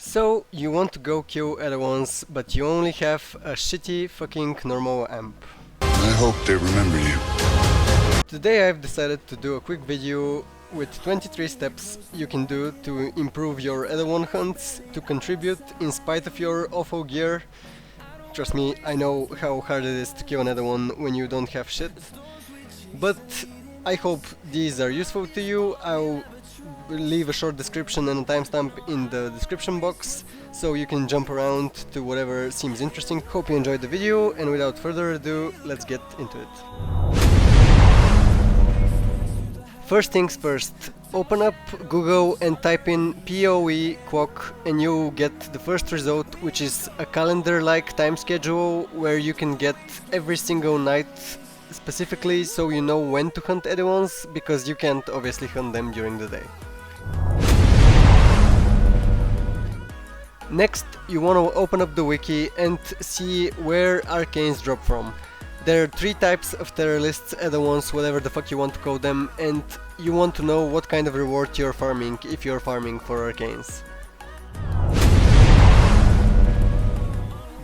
So, you want to go kill Eidolons, but you only have a shitty fucking normal amp. I hope they remember you. Today I've decided to do a quick video with 23 steps you can do to improve your Eidolon hunts, to contribute in spite of your awful gear. Trust me, I know how hard it is to kill an Eidolon when you don't have shit. But I hope these are useful to you. I'll leave a short description and a timestamp in the description box, so you can jump around to whatever seems interesting. Hope you enjoyed the video, and without further ado, let's get into it. First things first, open up Google and type in PoE Clock and you'll get the first result, which is a calendar-like time schedule where you can get every single night specifically, so you know when to hunt Eidolons, because you can't obviously hunt them during the day. Next, you want to open up the wiki and see where Arcanes drop from. There are 3 types of Teralysts, Eidolons, whatever the fuck you want to call them, and you want to know what kind of reward you're farming if you're farming for Arcanes.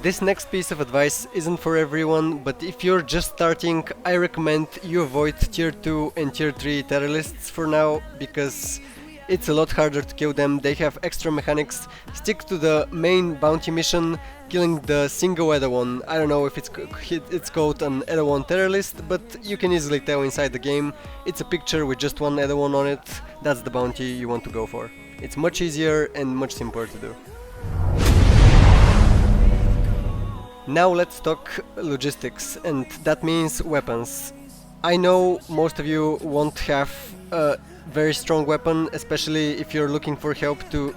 This next piece of advice isn't for everyone, but if you're just starting, I recommend you avoid tier 2 and tier 3 Teralysts for now, because it's a lot harder to kill them. They have extra mechanics. Stick to the main bounty mission, killing the single Eidolon. I don't know if it's called an Eidolon Teralyst, but you can easily tell inside the game. It's a picture with just one Eidolon on it. That's the bounty you want to go for. It's much easier and much simpler to do. Now let's talk logistics, and that means weapons. I know most of you won't have a very strong weapon, especially if you're looking for help to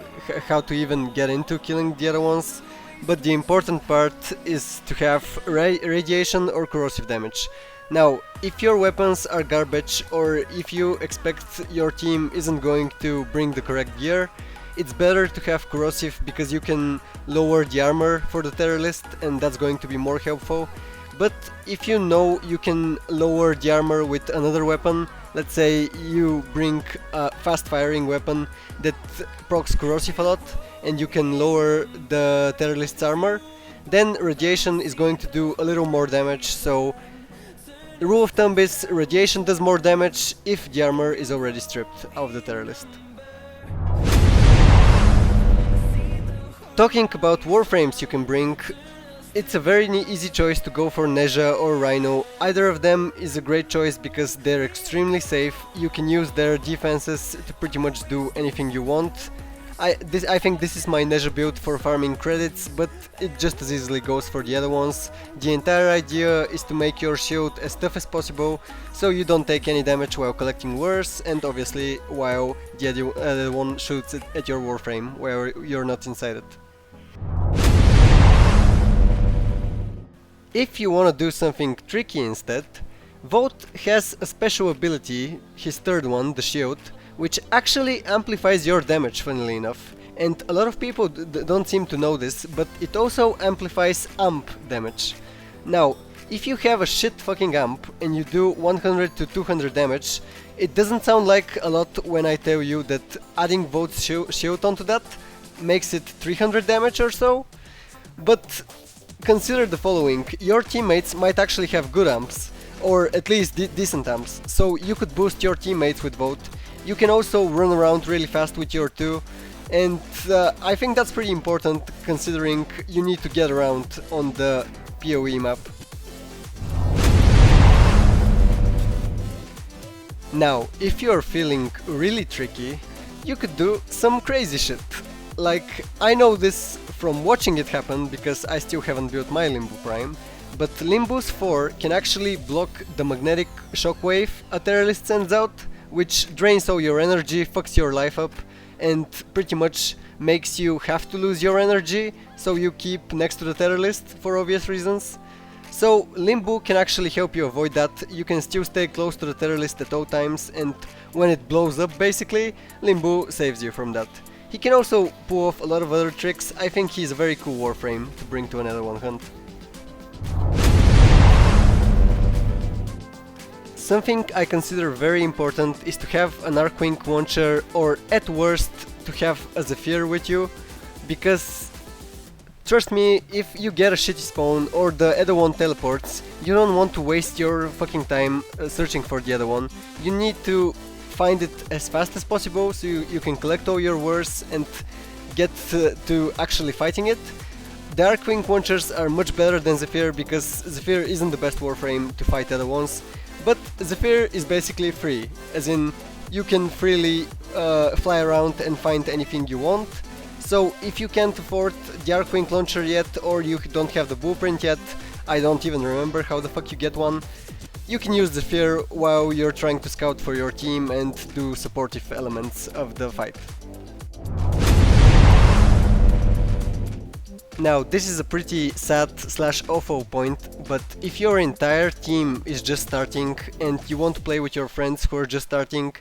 how to even get into killing the other ones, but the important part is to have radiation or corrosive damage. Now, if your weapons are garbage, or if you expect your team isn't going to bring the correct gear, it's better to have corrosive, because you can lower the armor for the Teralyst and that's going to be more helpful. But if you know you can lower the armor with another weapon, let's say you bring a fast firing weapon that procs corrosive a lot and you can lower the Teralyst's armor, then radiation is going to do a little more damage. So the rule of thumb is radiation does more damage if the armor is already stripped of the Teralyst. Talking about Warframes you can bring, it's a very easy choice to go for Nezha or Rhino. Either of them is a great choice because they're extremely safe. You can use their defenses to pretty much do anything you want. I think this is my Nezha build for farming credits, but it just as easily goes for the other ones. The entire idea is to make your shield as tough as possible, so you don't take any damage while collecting wares, and obviously while the other one shoots at your Warframe where you're not inside it. If you want to do something tricky instead, Vote has a special ability, his third one, the shield, which actually amplifies your damage, funnily enough. And a lot of people don't seem to know this, but it also amplifies amp damage. Now, if you have a shit fucking amp and you do 100 to 200 damage, it doesn't sound like a lot when I tell you that adding Vote's shield onto that makes it 300 damage or so, but consider the following: your teammates might actually have good amps, or at least decent amps, so you could boost your teammates with Vote. You can also run around really fast with your 2, and I think that's pretty important considering you need to get around on the PoE map. Now, if you're feeling really tricky, you could do some crazy shit. Like, I know this from watching it happen because I still haven't built my Limbo Prime, but Limbo's 4 can actually block the magnetic shockwave a Teralyst sends out, which drains all your energy, fucks your life up, and pretty much makes you have to lose your energy, so you keep next to the Teralyst for obvious reasons. So Limbo can actually help you avoid that. You can still stay close to the Teralyst at all times, and when it blows up basically, Limbo saves you from that. He can also pull off a lot of other tricks. I think he's a very cool Warframe to bring to another one hunt. Something I consider very important is to have an Arcwing launcher, or at worst to have a Zephyr with you. because trust me, if you get a shitty spawn or the other one teleports, you don't want to waste your fucking time searching for the other one. You need to find it as fast as possible so you can collect all your wares and get to actually fighting it. The Arcwing launchers are much better than Zephyr because Zephyr isn't the best Warframe to fight other ones, but Zephyr is basically free, as in you can freely fly around and find anything you want. So if you can't afford the Arcwing launcher yet, or you don't have the blueprint yet, I don't even remember how the fuck you get one, you can use Zephyr while you're trying to scout for your team and do supportive elements of the fight. Now, this is a pretty sad/awful point, but if your entire team is just starting and you want to play with your friends who are just starting,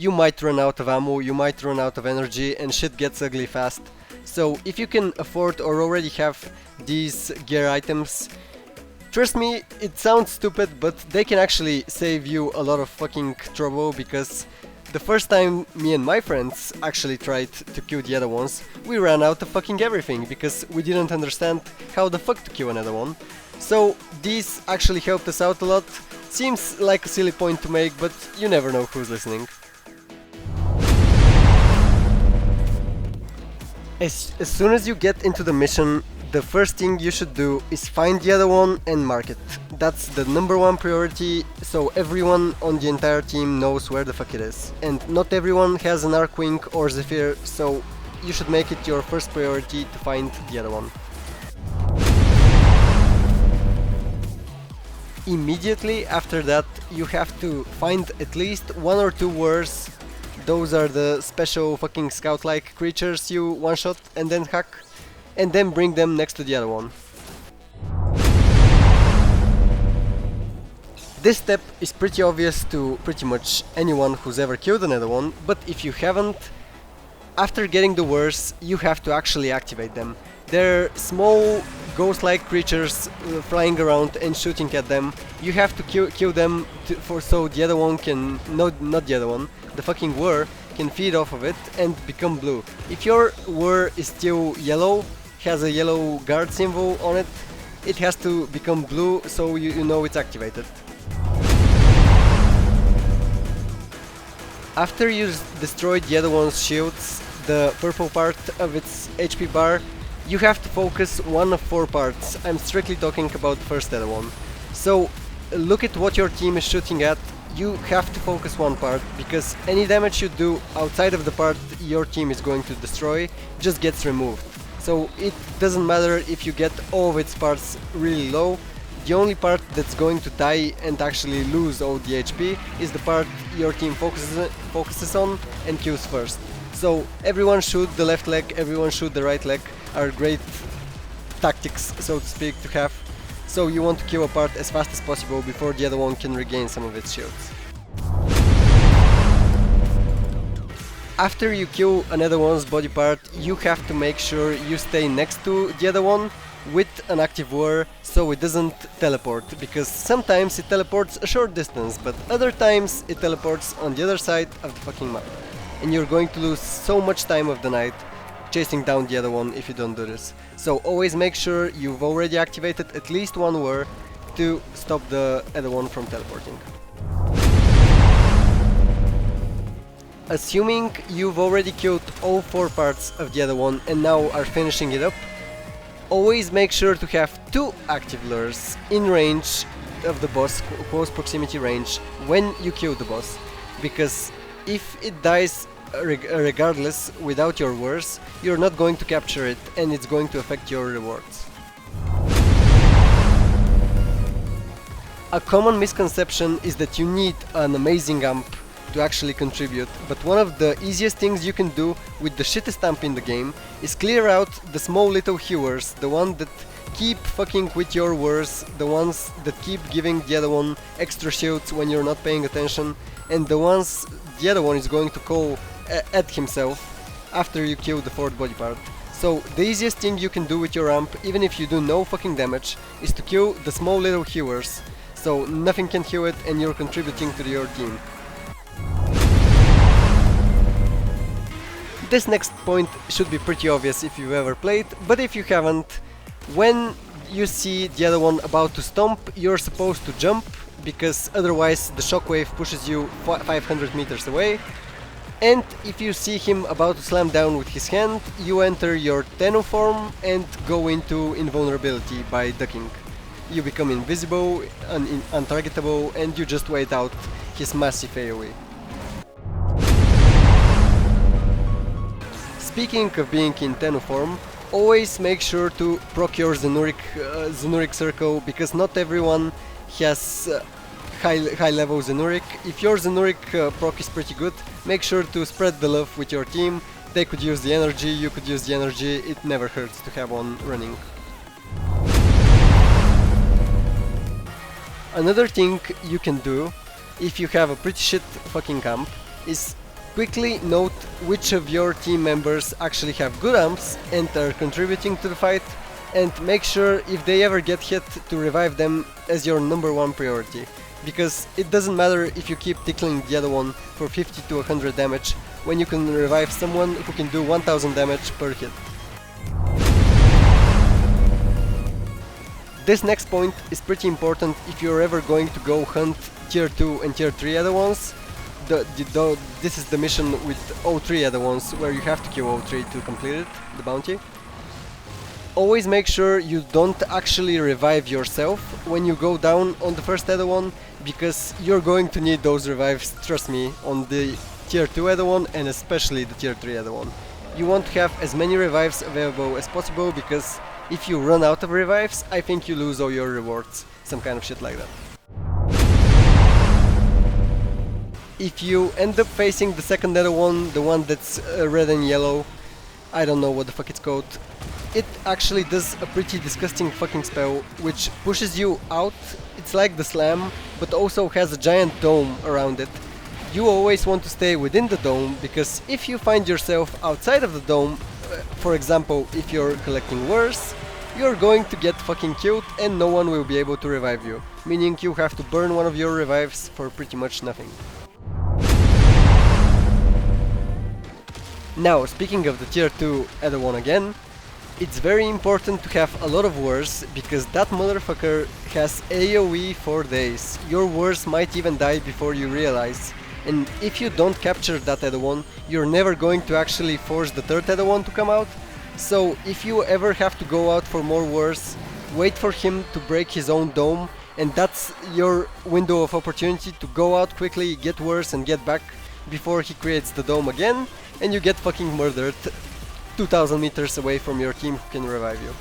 you might run out of ammo, you might run out of energy, and shit gets ugly fast. So if you can afford or already have these gear items, trust me, it sounds stupid, but they can actually save you a lot of fucking trouble, because the first time me and my friends actually tried to kill the other ones, we ran out of fucking everything because we didn't understand how the fuck to kill another one. So these actually helped us out a lot. Seems like a silly point to make, but you never know who's listening. As soon as you get into the mission, the first thing you should do is find the other one and mark it. That's the #1 priority, so everyone on the entire team knows where the fuck it is. And not everyone has an Arcwing or Zephyr, so you should make it your first priority to find the other one. Immediately after that, you have to find at least 1 or 2 wares. Those are the special fucking scout-like creatures you one-shot and then hack, and then bring them next to the other one. This step is pretty obvious to pretty much anyone who's ever killed another one, but if you haven't, after getting the wares, you have to actually activate them. They're small ghost-like creatures flying around and shooting at them. You have to kill them so the other one can, not the other one, the fucking were can feed off of it and become blue. If your were is still yellow, has a yellow guard symbol on it, it has to become blue so you know it's activated. After you destroy the other one's shields, the purple part of its HP bar, you have to focus one of 4 parts. I'm strictly talking about the first other one. So look at what your team is shooting at. You have to focus one part, because any damage you do outside of the part your team is going to destroy just gets removed. So it doesn't matter if you get all of its parts really low. The only part that's going to die and actually lose all the HP is the part your team focuses on and kills first. So everyone shoot the left leg, everyone shoot the right leg are great tactics, so to speak, to have. So you want to kill a part as fast as possible before the other one can regain some of its shields. After you kill another one's body part, you have to make sure you stay next to the other one with an active war so it doesn't teleport, because sometimes it teleports a short distance, but other times it teleports on the other side of the fucking map. And you're going to lose so much time of the night chasing down the other one if you don't do this. So always make sure you've already activated at least one war to stop the other one from teleporting. Assuming you've already killed all 4 parts of the other one and now are finishing it up, always make sure to have 2 active lures in range of the boss, close proximity range, when you kill the boss, because if it dies regardless without your wares, you're not going to capture it and it's going to affect your rewards. A common misconception is that you need an amazing amp to actually contribute, but one of the easiest things you can do with the shittest amp in the game is clear out the small little hewers, the ones that keep fucking with your wares, the ones that keep giving the other one extra shields when you're not paying attention, and the ones the other one is going to call at himself after you kill the 4th body part. So the easiest thing you can do with your amp, even if you do no fucking damage, is to kill the small little hewers, so nothing can heal it and you're contributing to your team. This next point should be pretty obvious if you've ever played, but if you haven't, when you see the other one about to stomp, you're supposed to jump, because otherwise the shockwave pushes you 500 meters away. And if you see him about to slam down with his hand, you enter your Tenno form and go into invulnerability by ducking. You become invisible, untargetable, and you just wait out his massive AoE. Speaking of being in Tenno form, always make sure to proc your Zenurik circle, because not everyone has high level Zenurik. If your Zenurik proc is pretty good, make sure to spread the love with your team. They could use the energy, you could use the energy, it never hurts to have one running. Another thing you can do, if you have a pretty shit fucking camp, is quickly note which of your team members actually have good amps and are contributing to the fight, and make sure if they ever get hit to revive them as your #1 priority, because it doesn't matter if you keep tickling the other one for 50 to 100 damage when you can revive someone who can do 1000 damage per hit. This next point is pretty important if you're ever going to go hunt tier 2 and tier 3 Eidolons. This is the mission with O3 Eidolons, where you have to kill O3 to complete it, the bounty. Always make sure you don't actually revive yourself when you go down on the first Eidolon, because you're going to need those revives, trust me, on the tier 2 Eidolon and especially the tier 3 Eidolon. You want to have as many revives available as possible, because if you run out of revives, I think you lose all your rewards, some kind of shit like that. If you end up facing the second Eidolon, the one that's red and yellow, I don't know what the fuck it's called, it actually does a pretty disgusting fucking spell which pushes you out. It's like the slam, but also has a giant dome around it. You always want to stay within the dome, because if you find yourself outside of the dome, for example if you're collecting wars, you're going to get fucking killed and no one will be able to revive you, meaning you have to burn one of your revives for pretty much nothing. Now, speaking of the tier 2 Eidolon again, it's very important to have a lot of wars, because that motherfucker has AoE for days. Your wars might even die before you realize, and if you don't capture that Eidolon, you're never going to actually force the third Eidolon to come out. So if you ever have to go out for more wars, wait for him to break his own dome, and that's your window of opportunity to go out quickly, get wars and get back before he creates the dome again, and you get fucking murdered 2000 meters away from your team who can revive you.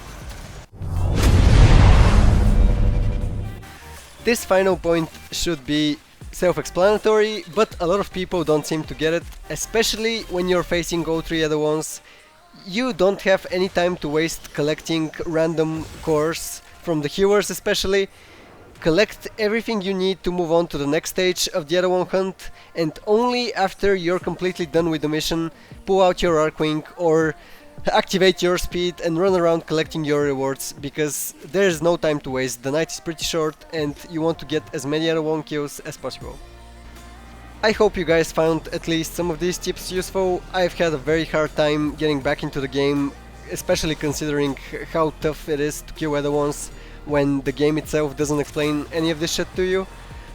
This final point should be self-explanatory, but a lot of people don't seem to get it, especially when you're facing O3 Eidolons. You don't have any time to waste collecting random cores from the healers especially. Collect everything you need to move on to the next stage of the Eidolon hunt, and only after you're completely done with the mission, pull out your Archwing or activate your speed and run around collecting your rewards, because there's no time to waste. The night is pretty short and you want to get as many Eidolon kills as possible. I hope you guys found at least some of these tips useful. I've had a very hard time getting back into the game, especially considering how tough it is to kill Eidolons when the game itself doesn't explain any of this shit to you.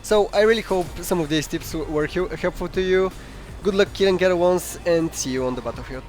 So I really hope some of these tips were helpful to you. Good luck killing Eidolons and see you on the battlefield.